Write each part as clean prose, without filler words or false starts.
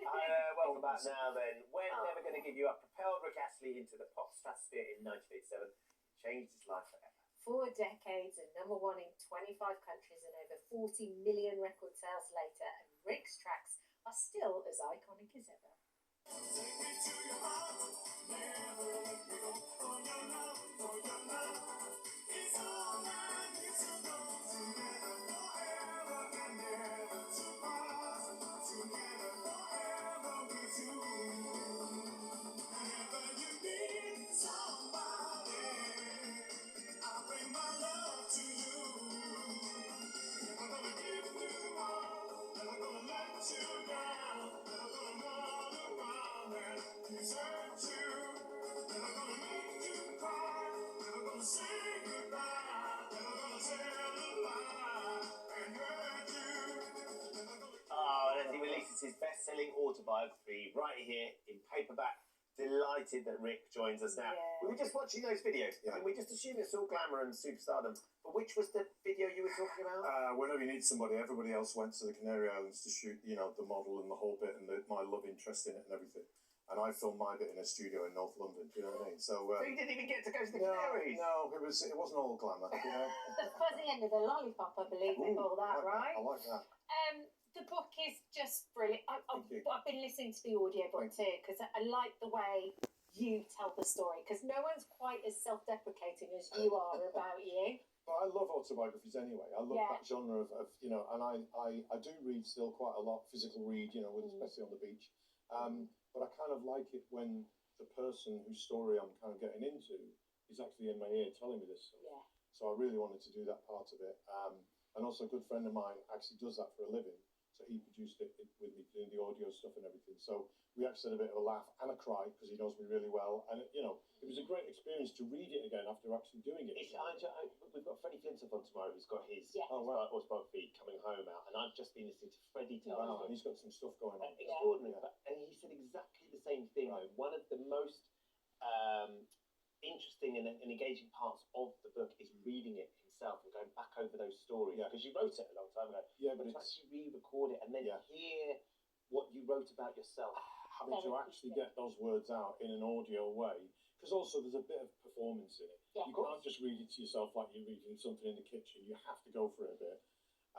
Welcome back now then. We're never going to give you up. Propelled Rick Astley into the pop stratosphere in 1987. Changed his life forever. 4 decades and #1 in 25 countries and over 40 million record sales later, and Rick's tracks are still as iconic as ever. Take me to your heart, never let me go. For your love, it's all I need to know. Together forever and never to part. Together forever we two. Whenever you need somebody, I'll bring my love to you. Never gonna give you all, never gonna let you down, never gonna run around and desert you, never gonna make you cry, never gonna say goodbye, never gonna tell a lie and hurt you, never gonna... Oh, and as he releases his best-selling autobiography right here in paperback, delighted that Rick joins us now. Yeah. We were just watching those videos, and we just assumed it's all glamour and superstardom. But which was the video you were talking about? Whenever you need somebody, everybody else went to the Canary Islands to shoot, you know, the model and the whole bit and my love interest in it and everything. And I filmed my bit in a studio in North London. Do you know what I mean? So you didn't even get to go to the Canaries. No, it wasn't all glamour. You know? The fuzzy end of the lollipop, I believe they call that, right? I like that. The book is just brilliant. Thank you. I've been listening to the audiobook too because I like the way you tell the story, because no one's quite as self-deprecating as you are about you. But I love autobiographies anyway. I love that genre of you know, and I do read still quite a lot, physical read, you know, especially on the beach. But I kind of like it when the person whose story I'm kind of getting into is actually in my ear telling me this stuff. Yeah. So I really wanted to do that part of it. And also a good friend of mine actually does that for a living. So he produced it with me, doing the audio stuff and everything. So we actually had a bit of a laugh and a cry because he knows me really well. And, you know, it was a great experience to read it again after actually doing it. We've got Freddie Flintoff on tomorrow, who's got his autobiography coming home out. And I've just been listening to Freddie tell Wow, and he's got some stuff going on. Extraordinary. And he said exactly the same thing. Right. One of the most interesting and engaging parts of the book is reading it himself and going back over those stories. Because you wrote it a long time ago. Yeah, but to actually re-record it and then hear what you wrote about yourself. Having to actually get those words out in an audio way. Because also there's a bit of performance in it. Yeah, you can't just read it to yourself like you're reading something in the kitchen. You have to go for it a bit.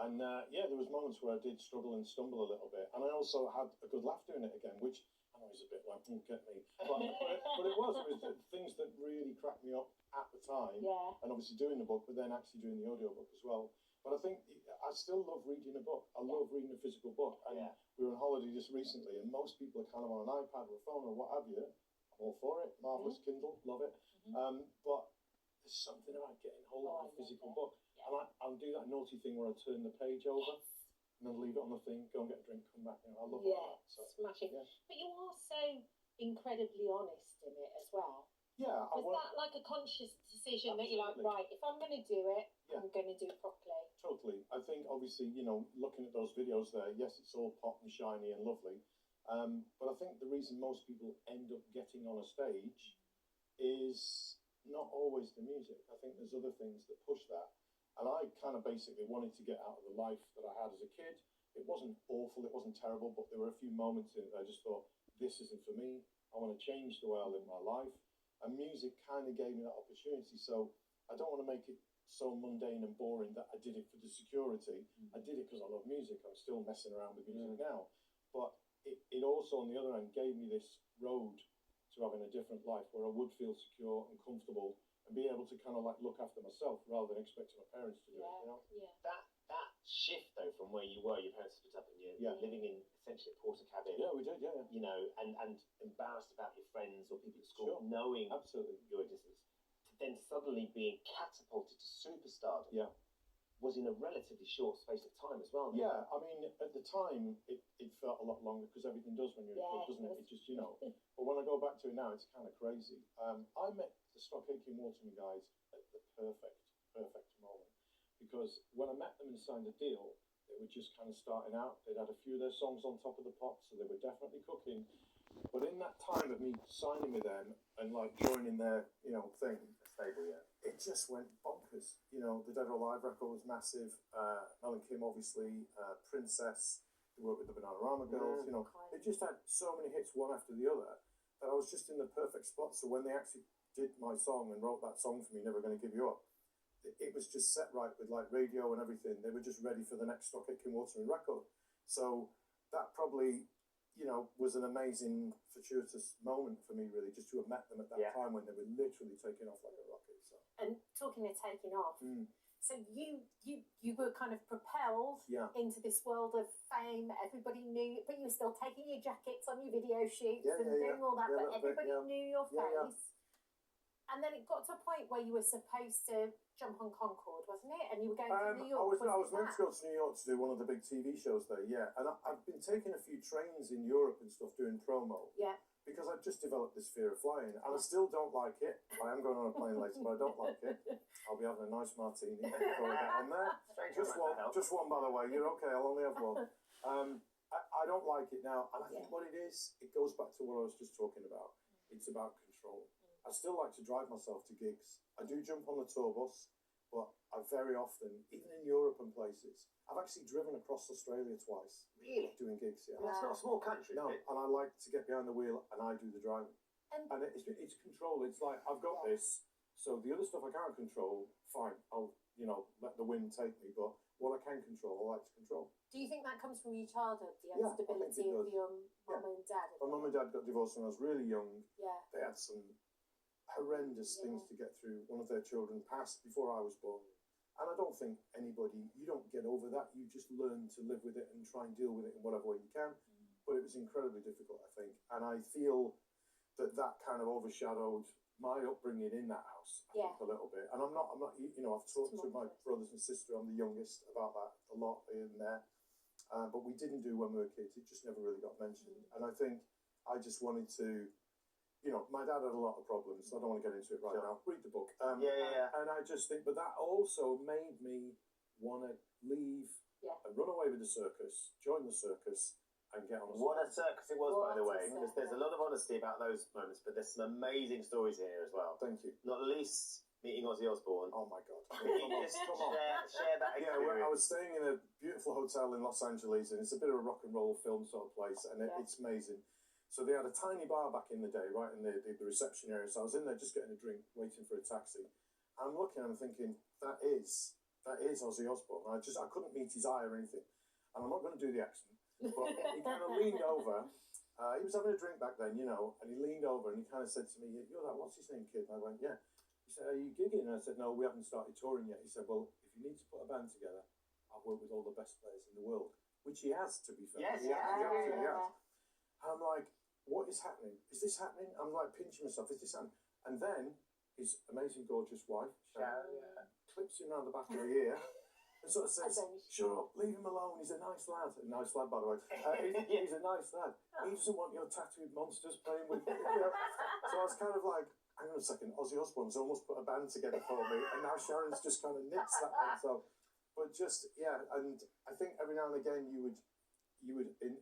And there was moments where I did struggle and stumble a little bit. And I also had a good laugh doing it again, which I know is a bit like, get me. But it was the things that really cracked me up at the time. Yeah. And obviously doing the book, but then actually doing the audio book as well. But I think I still love reading a book. I love reading a physical book. And we were on holiday just recently, and most people are kind of on an iPad or a phone or what have you. I'm all for it. Marvellous Kindle, love it. But there's something about getting hold of a physical book. Yeah. And I'll do that naughty thing where I turn the page over and then leave it on the thing, go and get a drink, come back. You know, I love all that. So, smashing. Yeah. But you are so incredibly honest in it as well. Yeah. Was that like a conscious decision that you're like, right, if I'm going to do it, I'm going to do it properly? Totally. I think obviously, you know, looking at those videos there, yes, it's all pop and shiny and lovely. But I think the reason most people end up getting on a stage is not always the music. I think there's other things that push that. And I kind of basically wanted to get out of the life that I had as a kid. It wasn't awful, it wasn't terrible, but there were a few moments in it that I just thought, this isn't for me. I want to change the way I live my life. And music kind of gave me that opportunity. So I don't want to make it so mundane and boring that I did it for the security. I did it because I love music. I'm still messing around with music now. But it also, on the other hand, gave me this road to having a different life where I would feel secure and comfortable and be able to kind of like look after myself rather than expecting my parents to do it, you know? Yeah. That shift, though, from where you were, your parents split up and you're living in essentially a porter cabin. Yeah, we did, You know, and embarrassed about your friends or people at school knowing your existence, to then suddenly being catapulted to superstardom was in a relatively short space of time as well. Yeah, I mean, at the time, it felt a lot longer because everything does when you're a kid, doesn't it? It just, you know. But when I go back to it now, it's kind of crazy. I met the Stockacre Waterman guys at the perfect moment. Because when I met them and signed a deal, they were just kind of starting out. They'd had a few of their songs on top of the pot, so they were definitely cooking. But in that time of me signing with them and like joining their, you know, thing, stable, it just went bonkers. You know, the Dead or Alive record was massive. Mel and Kim, obviously, Princess, They worked with the Bananarama Girls. You know, they just had so many hits one after the other that I was just in the perfect spot. So when they actually did my song and wrote that song for me, Never Gonna Give You Up, it was just set right with like radio and everything. They were just ready for the next Stock Aitken Waterman record. So that probably, you know, was an amazing fortuitous moment for me, really, just to have met them at that time when they were literally taking off like a rocket. So. And talking of taking off, so you were kind of propelled into this world of fame. Everybody knew, but you were still taking your jackets on your video shoots and doing all that, but everybody knew your face. And then it got to a point where you were supposed to jump on Concorde, wasn't it? And you were going to New York. I was meant to go to New York to do one of the big TV shows there, And I've been taking a few trains in Europe and stuff doing promo. Yeah. Because I've just developed this fear of flying, and I still don't like it. I am going on a plane later, but I don't like it. I'll be having a nice martini before I get on there. Just one, by the way. You're okay. I'll only have one. I don't like it now, and I think what it is, it goes back to what I was just talking about. It's about control. I still like to drive myself to gigs. I do jump on the tour bus, but I very often, even in Europe and places, I've actually driven across Australia twice. Really? Doing gigs, Well, that's not a small country. No, and I like to get behind the wheel and I do the driving. And it's control. It's like, I've got this, so the other stuff I can't control, fine, I'll, you know, let the wind take me, but what I can control, I like to control. Do you think that comes from your childhood, the instability of your mum and dad? My mum and dad got divorced when I was really young. Yeah. They had some horrendous things to get through. One of their children passed before I was born. And I don't think you don't get over that. You just learn to live with it and try and deal with it in whatever way you can. But it was incredibly difficult, I think. And I feel that kind of overshadowed my upbringing in that house, I think, a little bit. And I'm not, you know, I've talked to my brothers and sister, I'm the youngest, about that a lot in there. But we didn't do when we were kids. It just never really got mentioned. And I think I just wanted to, you know, my dad had a lot of problems. I don't want to get into it right now. Read the book. And I just think, but that also made me want to leave and run away with the circus, join the circus, and get on a What a circus it was, by the way. Because there's a lot of honesty about those moments, but there's some amazing stories here as well. Thank you. Not least meeting Ozzy Osbourne. Oh my God. Can you just share that experience? Yeah, I was staying in a beautiful hotel in Los Angeles, and it's a bit of a rock and roll film sort of place, and it's amazing. So they had a tiny bar back in the day, right in the reception area. So I was in there just getting a drink, waiting for a taxi. I'm looking, I'm thinking, that is Ozzy Osbourne. I couldn't meet his eye or anything. And I'm not going to do the accent, but he kind of leaned over. He was having a drink back then, you know, and he leaned over and he kind of said to me, "You're that, what's his name, kid?" And I went, "Yeah." He said, "Are you gigging?" And I said, "No, we haven't started touring yet." He said, "Well, if you need to put a band together, I've worked with all the best players in the world," which he has, to be fair. Yes, he absolutely has. And I'm like, what is happening? Is this happening? I'm like pinching myself. Is this happening? And then his amazing, gorgeous wife, Sharon, clips him around the back of the ear and sort of says, "Shut up, leave him alone. He's a nice lad." A nice lad, by the way. He's a nice lad. He doesn't want your tattooed monsters playing with him. You know? So I was kind of like, hang on a second, Ozzy Osbourne's almost put a band together for me, and now Sharon's just kind of nixed that one. So, but just, and I think every now and again you would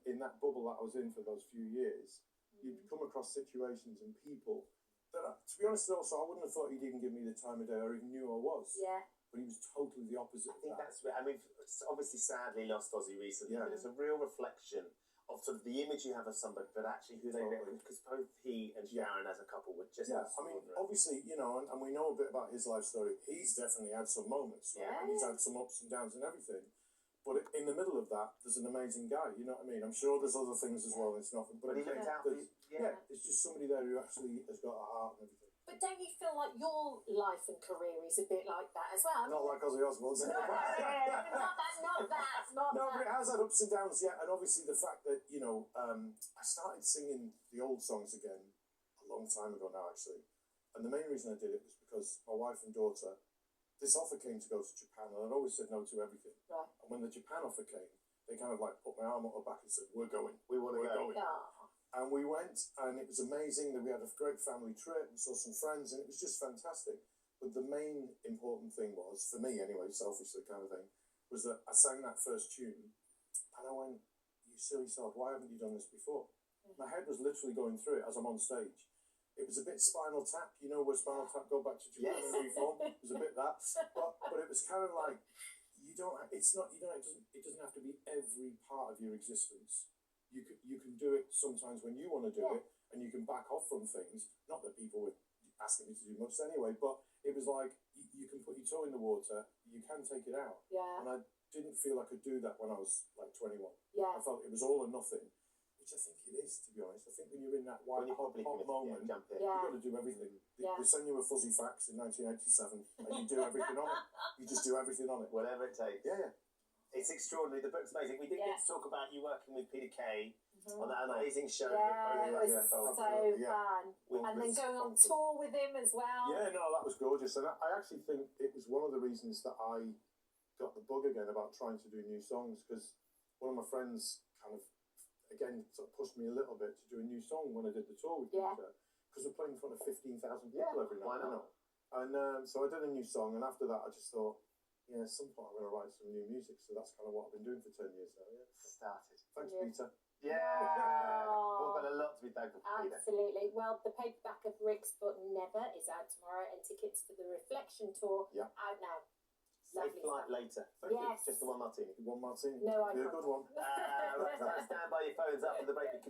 in that bubble that I was in for those few years, you'd come across situations and people that, to be honest, also I wouldn't have thought he'd even give me the time of day or even knew I was. Yeah. But he was totally the opposite. I think that's. I mean, obviously, sadly lost Ozzy recently, but it's a real reflection of sort of the image you have of somebody, but actually who they were. Because both he and Sharon as a couple were just. I mean, obviously, you know, and we know a bit about his life story. He's definitely had some moments, right? And he's had some ups and downs and everything. But in the middle of that, there's an amazing guy. You know what I mean? I'm sure there's other things as well. It's nothing, but it's just somebody there who actually has got a heart and everything. But don't you feel like your life and career is a bit like that as well? Not like Ozzy Osbourne's. Not that. No, but it has had ups and downs, and obviously the fact that, you know, I started singing the old songs again a long time ago now, actually. And the main reason I did it was because my wife and daughter, this offer came to go to Japan, and I'd always said no to everything. Right. And when the Japan offer came, they kind of like put my arm on my back and said, "We're going. We want to go." And we went, and it was amazing that we had a great family trip and saw some friends, and it was just fantastic. But the main important thing was, for me anyway, selfishly kind of thing, was that I sang that first tune, and I went, "You silly sod, why haven't you done this before?" My head was literally going through it as I'm on stage. It was a bit Spinal Tap, you know, where Spinal Tap go back to Japan and reform. It was a bit that. But it was kind of like, you don't. It's not. You don't. It doesn't have to be every part of your existence. You can do it sometimes when you want to do it, and you can back off from things. Not that people were asking me to do much anyway, but it was like you can put your toe in the water. You can take it out. Yeah. And I didn't feel I could do that when I was like 21. Yeah. I felt it was all or nothing, which I think it is, to be honest. I think when you're in that white hot moment, jump in. you've got to do everything. They send you a Fuzzy Fax in 1987, and you do everything on it. You just do everything on it. Whatever it takes. Yeah. It's extraordinary. The book's amazing. We did get to talk about you working with Peter Kay on that amazing show. Yeah, it was so fun. And then going on tour with him as well. Yeah, no, that was gorgeous. And I actually think it was one of the reasons that I got the bug again about trying to do new songs, because one of my friends kind of, again, sort of pushed me a little bit to do a new song when I did the tour with Peter, because we're playing in front of 15,000 people every night. Why not? And so I did a new song, and after that I just thought, at some point I'm going to write some new music. So that's kind of what I've been doing for 10 years now. Yeah. Started. Thanks, Peter. Yeah. We've got a lot to be thankful for, Peter. Absolutely. Well, the paperback of Rick's But Never is out tomorrow, and tickets for the Reflection Tour out now. Safe flight later. Thank you. Just the one martini. One martini. No, be a good one. Stand by your phones up for the break.